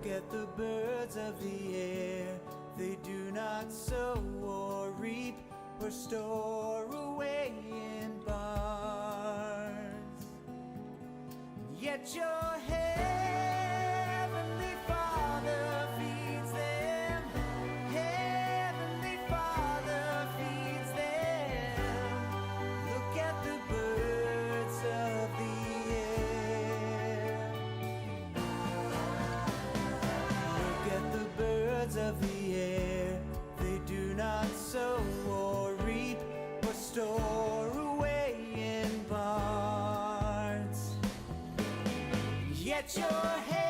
Look at the birds of the air, they do not sow or reap or store away in barns. Yet your heavenly Father feeds them. Heavenly Father feeds them. Look at the birds of the air. Look at the birds of the air, they do not sow or reap or store away in barns. Yet your head